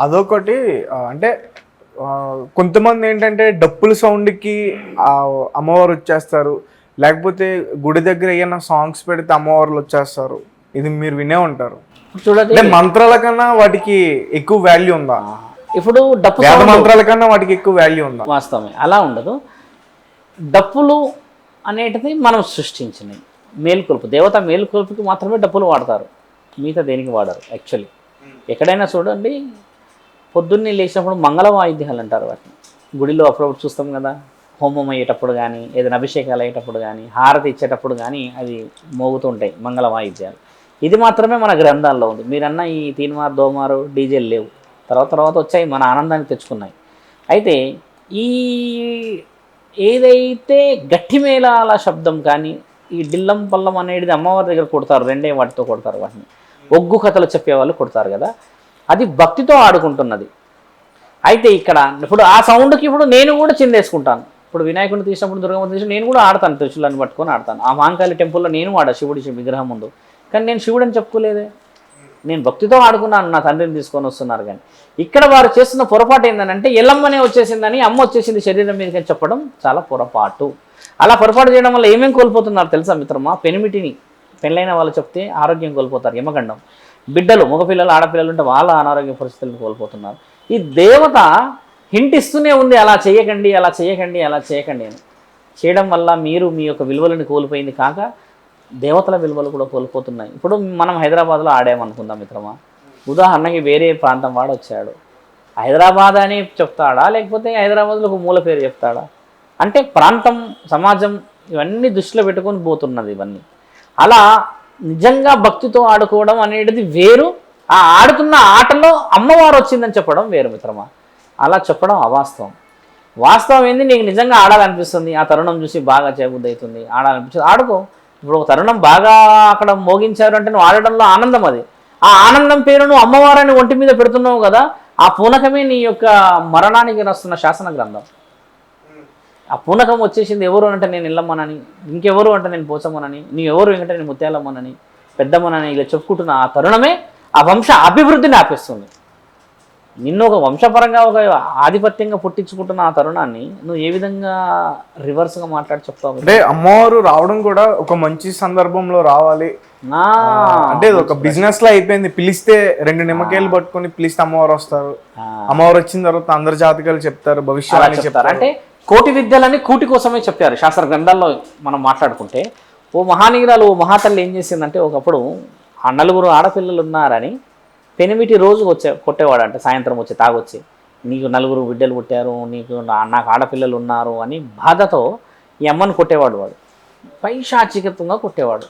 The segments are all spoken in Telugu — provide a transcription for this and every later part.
అదొకటి అంటే కొంతమంది ఏంటంటే డప్పుల సౌండ్కి అమ్మవారు వచ్చేస్తారు, లేకపోతే గుడి దగ్గర ఏమైనా సాంగ్స్ పెడితే అమ్మవార్లు వచ్చేస్తారు. ఇది మీరు వినే ఉంటారు చూడండి. అంటే మంత్రాల కన్నా వాటికి ఎక్కువ వాల్యూ ఉందా? ఇప్పుడు డప్పు వేద మంత్రాల కన్నా వాటికి ఎక్కువ వాల్యూ ఉందా? వాస్తవమే, అలా ఉండదు. డప్పులు అనేటిది మనం సృష్టించినవి, మేలుకొలుపు, దేవత మేలుకొలుపుకి మాత్రమే డప్పులు వాడతారు, మిగతా దేనికి వాడరు. యాక్చువల్లీ ఎక్కడైనా చూడండి, పొద్దున్నే లేచినప్పుడు మంగళ వాయిద్యాలు అంటారు వాటిని. గుడిలో అప్పుడప్పుడు చూస్తాం కదా, హోమం అయ్యేటప్పుడు కానీ, ఏదైనా అభిషేకాలు అయ్యేటప్పుడు కానీ, హారతి ఇచ్చేటప్పుడు కానీ అవి మోగుతూ ఉంటాయి మంగళ వాయిద్యాలు. ఇది మాత్రమే మన గ్రంథాల్లో ఉంది. మీరన్న ఈ తీన్మార్ దోమారు డీజేలు లేవు, తర్వాత వచ్చాయి, మన ఆనందాన్ని తెచ్చుకున్నాయి. అయితే ఈ ఏదైతే గట్టి మేళాల శబ్దం కానీ, ఈ డిల్లం పల్లం అనేది అమ్మవారి దగ్గర కొడతారు, రెండే వాటితో కొడతారు వాటిని, ఒగ్గు కథలు చెప్పేవాళ్ళు కొడతారు కదా, అది భక్తితో ఆడుకుంటున్నది. అయితే ఇక్కడ ఇప్పుడు ఆ సౌండ్కి ఇప్పుడు నేను కూడా చిందేసుకుంటాను. ఇప్పుడు వినాయకుడిని తీసినప్పుడు, దుర్గమ్మ తీసినప్పుడు నేను కూడా ఆడతాను, త్రిశూలాన్ని పట్టుకొని ఆడతాను. ఆ మహంకాళి టెంపుల్లో నేను ఆడా శివుడి విగ్రహం ముందు, కానీ నేను శివుడు అని చెప్పుకోలేదే, నేను భక్తితో ఆడుకున్నాను, నా తండ్రిని తీసుకొని వస్తున్నారు. కానీ ఇక్కడ వారు చేస్తున్న పొరపాటు ఏంటంటే ఎల్లమ్మనే వచ్చేసిందని, అమ్మ వచ్చేసింది శరీరం మీదకి అని చెప్పడం చాలా పొరపాటు. అలా పొరపాటు చేయడం వల్ల ఏమేమి కోల్పోతున్నారు తెలుసా మిత్రమా? పెనిమిటిని పెళ్ళైన వాళ్ళు చెప్తే ఆరోగ్యం కోల్పోతారు, యమగండం. బిడ్డలు, మగపిల్లలు, ఆడపిల్లలు ఉంటే వాళ్ళ అనారోగ్య పరిస్థితులను కోల్పోతున్నారు. ఈ దేవత హింట్ ఇస్తూనే ఉంది, అలా చేయకండి, అలా చేయకండి, అలా చేయకండి అని. చేయడం వల్ల మీరు మీ యొక్క విలువలను కోల్పోయింది కాక దేవతల విలువలు కూడా కోల్పోతున్నాయి. ఇప్పుడు మనం హైదరాబాద్లో ఆడామనుకుందాం మిత్రమా, ఉదాహరణకి వేరే ప్రాంతం వాడు వచ్చాడు, హైదరాబాద్ అని చెప్తాడా, లేకపోతే హైదరాబాద్లో ఒక మూల పేరు చెప్తాడా? అంటే ప్రాంతం, సమాజం ఇవన్నీ దృష్టిలో పెట్టుకొని పోతున్నది ఇవన్నీ. అలా నిజంగా భక్తితో ఆడుకోవడం అనేది వేరు, ఆ ఆడుతున్న ఆటలో అమ్మవారు వచ్చిందని చెప్పడం వేరు మిత్రమా. అలా చెప్పడం అవాస్తవం. వాస్తవం ఏంది, నీకు నిజంగా ఆడాలనిపిస్తుంది, ఆ తరుణం చూసి బాగా చేయబుద్ధి అవుతుంది, ఆడాలనిపిస్తుంది, ఆడుకో. ఇప్పుడు ఒక తరుణం బాగా అక్కడ మోగించారు అంటే నువ్వు ఆడడంలో ఆనందం, అది ఆ ఆనందం పేరు నువ్వు అమ్మవారిని ఒంటి మీద పెడుతున్నావు కదా, ఆ పూనకమే నీ యొక్క మరణానికి రాస్తున్న శాసన గ్రంథం. ఆ పూనకం వచ్చేసింది ఎవరు అంటే నేను ఇల్లమ్మనని, ఇంకెవరు అంటే నేను పోచమ్మనని, నీవెవరు అంటే నేను ముత్యాలమ్మనని, పెద్దమ్మనని ఇలా చెప్పుకుంటున్న ఆ తరుణమే ఆ వంశ అభివృద్ధిని ఆపేస్తుంది. నిన్ను ఒక వంశపరంగా ఒక ఆధిపత్యంగా పుట్టించుకుంటున్న ఆ తరుణాన్ని నువ్వు ఏ విధంగా రివర్స్గా మాట్లాడి చెప్తావు? అంటే అమ్మవారు రావడం కూడా ఒక మంచి సందర్భంలో రావాలి అంటే ఒక బిజినెస్ లా అయిపోయింది. పిలిస్తే 2 నిమ్మకాయలు పట్టుకొని పిలిస్తే అమ్మవారు వస్తారు, అమ్మవారు వచ్చిన తర్వాత అందరి జాతకాలు చెప్తారు, భవిష్యత్తు చెప్తారు. అంటే కోటి విద్యలని కూటి కోసమే చెప్పారు శాస్త్ర గ్రంథాల్లో. మనం మాట్లాడుకుంటే ఓ మహానీయురాలు, ఓ మహాతల్లి ఏం చేసిందంటే, ఒకప్పుడు ఆ 4 ఆడపిల్లలు ఉన్నారని పెనిమిటి రోజు కొట్టేవాడు అంటే, సాయంత్రం వచ్చి తాగొచ్చి, నీకు 4 బిడ్డలు పుట్టారు, నాకు ఆడపిల్లలు ఉన్నారు అని బాధతో ఈ అమ్మను కొట్టేవాడు. వాడు పైశాచికత్వంగా కొట్టేవాడు.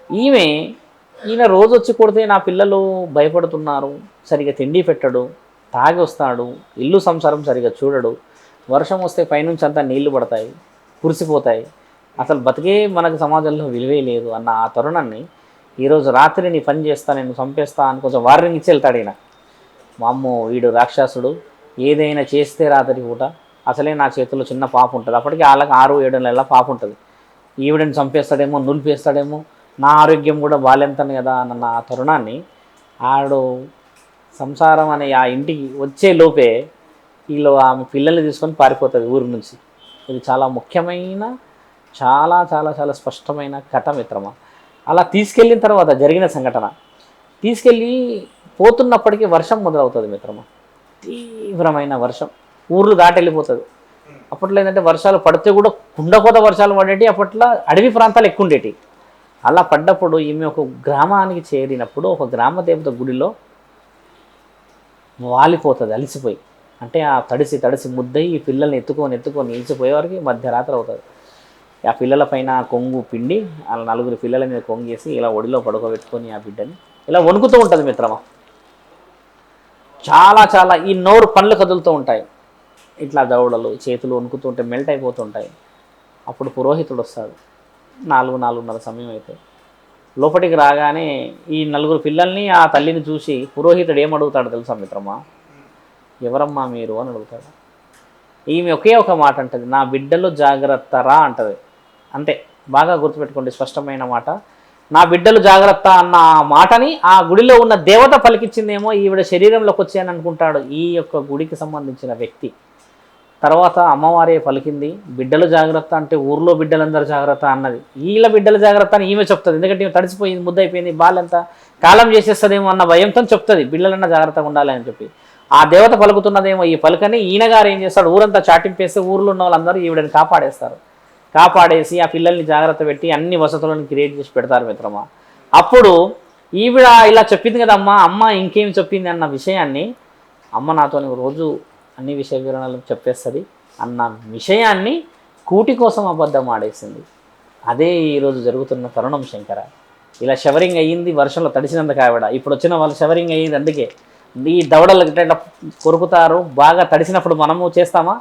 ఈయన రోజు వచ్చి కొడితే నా పిల్లలు భయపడుతున్నారు, సరిగా తిండి పెట్టడు, తాగి వస్తాడు, ఇల్లు సంసారం సరిగా చూడడు, వర్షం వస్తే పైనుంచి అంతా నీళ్లు పడతాయి, కురిసిపోతాయి, అసలు బతికే మనకు సమాజంలో విలువే లేదు అన్న ఆ తరుణాన్ని ఈరోజు రాత్రి నీ పని చేస్తా, నేను చంపేస్తా అని కొంచెం వార్నింగ్ ఇచ్చి వెళ్తాడు ఈయన. వామ్మో వీడు రాక్షసుడు, ఏదైనా చేస్తే రాత్రి పూట, అసలే నా చేతిలో చిన్న పాప ఉంటుంది, అప్పటికి వాళ్ళకి 6-7 నెలల పాప ఉంటుంది, ఈవిడని చంపేస్తాడేమో, నులిపేస్తాడేమో, నా ఆరోగ్యం కూడా బాలేంతను కదా అన్న ఆ తరుణాన్ని ఆడు సంసారం అనే ఆ ఇంటికి వచ్చే లోపే వీళ్ళు ఆమె పిల్లల్ని తీసుకొని పారిపోతుంది ఊరి నుంచి. ఇది చాలా ముఖ్యమైన, చాలా చాలా చాలా స్పష్టమైన కథ మిత్రమా. అలా తీసుకెళ్ళిన తర్వాత జరిగిన సంఘటన, తీసుకెళ్ళి పోతున్నప్పటికీ వర్షం మొదలవుతుంది మిత్రమా, తీవ్రమైన వర్షం, ఊర్లు దాటి వెళ్ళిపోతుంది. అప్పట్లో ఏంటంటే వర్షాలు పడితే కూడా కుండకోత వర్షాలు పడేటి, అప్పట్లో అడవి ప్రాంతాలు ఎక్కువ ఉండేటి. అలా పడ్డప్పుడు ఈమె ఒక గ్రామానికి చేరినప్పుడు ఒక గ్రామ దేవత గుడిలో వాలిపోతుంది అలిసిపోయి. అంటే ఆ తడిసి ముద్దయి ఈ పిల్లల్ని ఎత్తుకొని నిలిచిపోయేవారికి మధ్యరాత్రి అవుతుంది. ఆ పిల్లల పైన కొంగు పిండి అలా 4 పిల్లల మీద కొంగేసి ఇలా ఒడిలో పడుకోబెట్టుకొని ఆ బిడ్డని ఇలా వణుకుతూ ఉంటుంది మిత్రమా. చాలా చాలా ఈ నోరు పండ్లు కదులుతూ ఉంటాయి, ఇట్లా దవడలు చేతులు వణుకుతూ ఉంటే మెల్ట్ అయిపోతుంటాయి. అప్పుడు పురోహితుడు వస్తాడు, 4-4:30 సమయం అయితే. లోపలికి రాగానే ఈ 4 పిల్లల్ని ఆ తల్లిని చూసి పురోహితుడు ఏమడుగుతాడు తెలుసా మిత్రమా? ఎవరమ్మా మీరు అని అడుగుతాడు. ఈమె ఒకే ఒక మాట అంటది, నా బిడ్డలు జాగ్రత్తరా అంటది. అంతే, బాగా గుర్తుపెట్టుకోండి, స్పష్టమైన మాట. నా బిడ్డలు జాగ్రత్త అన్న ఆ మాటని ఆ గుడిలో ఉన్న దేవత పలికించిందేమో ఈవిడ శరీరంలోకి వచ్చాయని అనుకుంటాడు ఈ యొక్క గుడికి సంబంధించిన వ్యక్తి. తర్వాత అమ్మవారే పలికింది, బిడ్డలు జాగ్రత్త అంటే ఊర్లో బిడ్డలందరూ జాగ్రత్త అన్నది. వీళ్ళ బిడ్డల జాగ్రత్త అని ఈమె చెప్తుంది, ఎందుకంటే ఈమె తడిసిపోయింది, ముద్దయిపోయింది, బాలంతా కాలం చేసేస్తుందేమో అన్న భయంతో చెప్తుంది బిడ్డలన్నా జాగ్రత్తగా ఉండాలి అని చెప్పి. ఆ దేవత పలుకుతున్నదేమో ఈ పలుకని ఈయన గారు ఏం చేస్తాడు, ఊరంతా చాటింపేస్తే ఊర్లో ఉన్న వాళ్ళందరూ ఈవిడని కాపాడేస్తారు. కాపాడేసి ఆ పిల్లల్ని జాగ్రత్త పెట్టి అన్ని వసతులను క్రియేట్ చేసి పెడతారు మిత్రమా. అప్పుడు ఈవిడ ఇలా చెప్పింది కదమ్మా, అమ్మ ఇంకేం చెప్పింది అన్న విషయాన్ని, అమ్మ నాతో రోజు అన్ని విషయ వివరణలు చెప్పేస్తుంది అన్న విషయాన్ని కూటి కోసం అబద్ధం ఆడేసింది. అదే ఈరోజు జరుగుతున్న తరుణం శంకర. ఇలా షవరింగ్ అయ్యింది వర్షంలో తడిసినందుకు ఆవిడ, ఇప్పుడు వచ్చిన వాళ్ళు షవరింగ్ అయ్యింది అందుకే. ఈ దవడలు ఇట్లా కొరుకుతారు, బాగా తడిసినప్పుడు మనము చేస్తామా,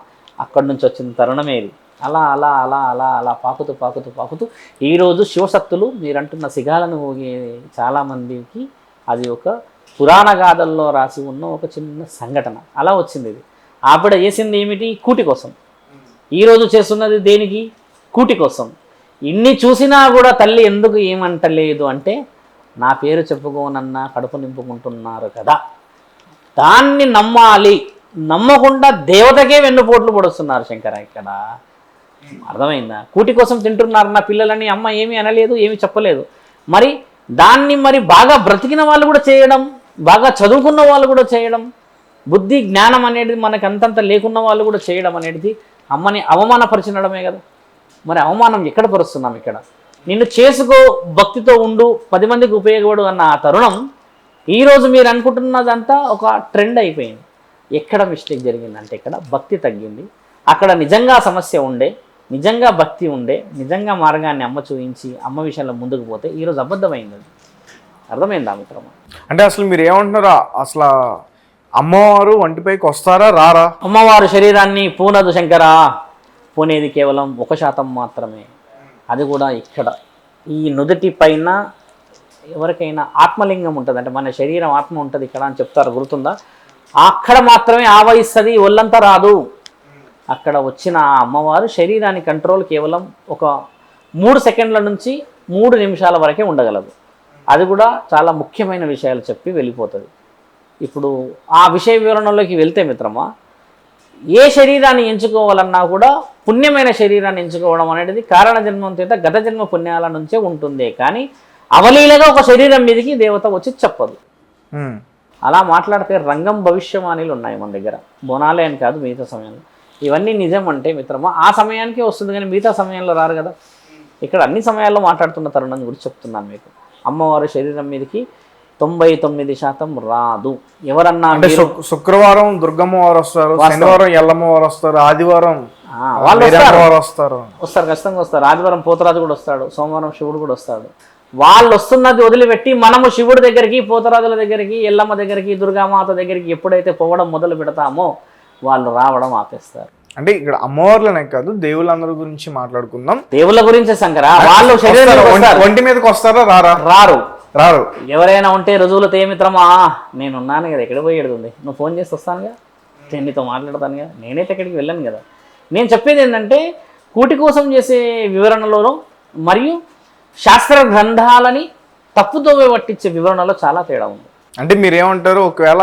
అక్కడి నుంచి వచ్చిన తరుణమే ఇది. అలా అలా అలా అలా అలా పాకుతూ పాకుతూ పాకుతూ ఈరోజు శివశక్తులు మీరంటున్న సిగాలను ఊగే చాలామందికి అది ఒక పురాణ గాథల్లో రాసి ఉన్న ఒక చిన్న సంఘటన. అలా వచ్చింది ఇది. ఆవిడ చేసింది ఏమిటి, కూటి కోసం. ఈరోజు చేస్తున్నది దేనికి, కూటి కోసం. ఇన్ని చూసినా కూడా తల్లి ఎందుకు ఏమంటలేదు అంటే, నా పేరు చెప్పుకోనన్నా కడుపు నింపుకుంటున్నారు కదా, దాన్ని నమ్మాలి. నమ్మకుండా దేవతకే వెన్నుపోట్లు పొడుస్తున్నారు శంకర. ఇక్కడ అర్థమైందా? కూటి కోసం తింటున్నారు నా పిల్లలని అమ్మ ఏమీ అనలేదు, ఏమీ చెప్పలేదు. మరి దాన్ని మరి బాగా బ్రతికిన వాళ్ళు కూడా చేయడం, బాగా చదువుకున్న వాళ్ళు కూడా చేయడం, బుద్ధి జ్ఞానం అనేది మనకు అంతంత లేకున్న వాళ్ళు కూడా చేయడం అనేది అమ్మని అవమానపరిచినడమే కదా. మరి అవమానం ఎక్కడ పరుస్తున్నాం ఇక్కడ? నిన్ను చేసుకో, భక్తితో ఉండు, 10 మందికి ఉపయోగపడు అన్న ఆ తరుణం ఈరోజు మీరు అనుకుంటున్నదంతా ఒక ట్రెండ్ అయిపోయింది. ఎక్కడ మిస్టేక్ జరిగిందంటే ఇక్కడ భక్తి తగ్గింది. అక్కడ నిజంగా సమస్య ఉండే, నిజంగా భక్తి ఉండే, నిజంగా మార్గాన్ని అమ్మ చూపించి అమ్మ విషయంలో ముందుకు పోతే ఈరోజు అబద్ధమైంది. అర్థమైందా మిత్రమా? అంటే అసలు మీరు ఏమంటున్నారా, అసలు అమ్మవారు వంటిపైకి వస్తారా రారా? అమ్మవారు శరీరాన్ని పూనదు శంకర. పూనేది కేవలం 1% మాత్రమే. అది కూడా ఇక్కడ ఈ నుదుటి పైన ఎవరికైనా ఆత్మలింగం ఉంటుంది, అంటే మన శరీరం ఆత్మ ఉంటుంది ఇక్కడ అని చెప్తారు, గుర్తుందా? అక్కడ మాత్రమే ఆవహిస్తుంది, ఒళ్ళంతా రాదు. అక్కడ వచ్చిన ఆ అమ్మవారు శరీరాన్ని కంట్రోల్ కేవలం ఒక 3 సెకండ్ల నుంచి 3 నిమిషాల వరకే ఉండగలదు. అది కూడా చాలా ముఖ్యమైన విషయాలు చెప్పి వెళ్ళిపోతుంది. ఇప్పుడు ఆ విషయ వివరణలోకి వెళ్తే మిత్రమా, ఏ శరీరాన్ని ఎంచుకోవాలన్నా కూడా పుణ్యమైన శరీరాన్ని ఎంచుకోవడం అనేది కారణ జన్మం చేత గత జన్మ పుణ్యాల నుంచే ఉంటుంది. కానీ అవలీలగా ఒక శరీరం మీదకి దేవత వచ్చి చెప్పదు. అలా మాట్లాడితే రంగం భవిష్యవాణిలు ఉన్నాయి మన దగ్గర, బోనాలే అని కాదు మిగతా సమయంలో. ఇవన్నీ నిజం అంటే మిత్రమా ఆ సమయానికే వస్తుంది, కానీ మిగతా సమయంలో రారు కదా. ఇక్కడ అన్ని సమయాల్లో మాట్లాడుతున్న తరుణం గురించి చెప్తున్నాను మీకు. అమ్మవారి శరీరం మీదకి 99% రాదు. ఎవరన్నా శుక్రవారం దుర్గమ్మ వారు వస్తారు, శనివారం ఎల్లమ్మ వారు వస్తారు, ఆదివారం వాళ్ళు వస్తారు, ఖచ్చితంగా వస్తారు. ఆదివారం పోతరాజు కూడా వస్తాడు, సోమవారం శివుడు కూడా వస్తాడు. వాళ్ళు వస్తున్నది వదిలిపెట్టి మనము శివుడి దగ్గరికి, పోతరాజుల దగ్గరికి, ఎల్లమ్మ దగ్గరికి, దుర్గామాత దగ్గరికి ఎప్పుడైతే పోవడం మొదలు పెడతామో వాళ్ళు రావడం ఆపేస్తారు. అంటే ఇక్కడ అమ్మవార్లనే కాదు దేవుళ్ళందరి గురించి మాట్లాడుకుందాం. దేవుళ్ళ గురించి శంకర, వాళ్ళు ఒంటి మీదకి వస్తారా రారా? రారు రారు. ఎవరైనా ఉంటే రుజువులతో ఏమిత్రమా, నేను ఉన్నాను కదా, ఎక్కడ పోయేది, నువ్వు ఫోన్ చేసి వస్తానుగా, నేను నీతో మాట్లాడతాను కదా, నేనైతే ఎక్కడికి వెళ్ళాను కదా. నేను చెప్పేది ఏంటంటే కూటి కోసం చేసే వివరణలో మరియు శాస్త్ర గ్రంథాలని తప్పుతో పట్టించే వివరణలో చాలా తేడా ఉంది. అంటే మీరేమంటారు, ఒకవేళ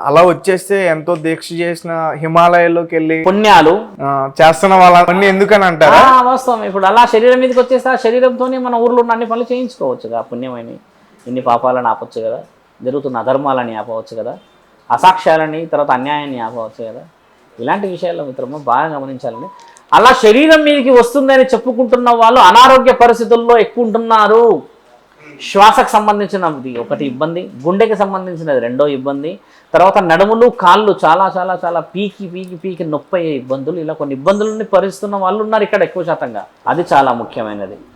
అలా వచ్చేస్తే ఎంతో దీక్ష చేసిన హిమాలయాల్లోకి వెళ్ళి పుణ్యాలు చేస్తున్న వాళ్ళని ఎందుకని అంటారా? వాస్తవం. ఇప్పుడు అలా శరీరం మీదకి వచ్చేస్తే ఆ శరీరంతోనే మన ఊర్లో ఉన్న అన్ని పనులు చేయించుకోవచ్చు కదా. పుణ్యమైన ఇన్ని పాపాలను ఆపవచ్చు కదా, జరుగుతున్న అధర్మాలని ఆపవచ్చు కదా, అసాక్ష్యాలని, తర్వాత అన్యాయాన్ని ఆపవచ్చు కదా. ఇలాంటి విషయాల్లో మిత్రమా బాగా గమనించాలని. అలా శరీరం మీదకి వస్తుందని చెప్పుకుంటున్న వాళ్ళు అనారోగ్య పరిస్థితుల్లో ఎక్కువ ఉంటున్నారు. శ్వాసకు సంబంధించినది ఒకటి ఇబ్బంది, గుండెకి సంబంధించినది రెండో ఇబ్బంది, తర్వాత నడుములు కాళ్ళు చాలా చాలా చాలా పీకి పీకి పీకి నొప్పి అయ్యే ఇబ్బందులు, ఇలా కొన్ని ఇబ్బందులని పరిస్తున్న వాళ్ళు ఉన్నారు ఇక్కడ ఎక్కువ శాతంగా. అది చాలా ముఖ్యమైనది.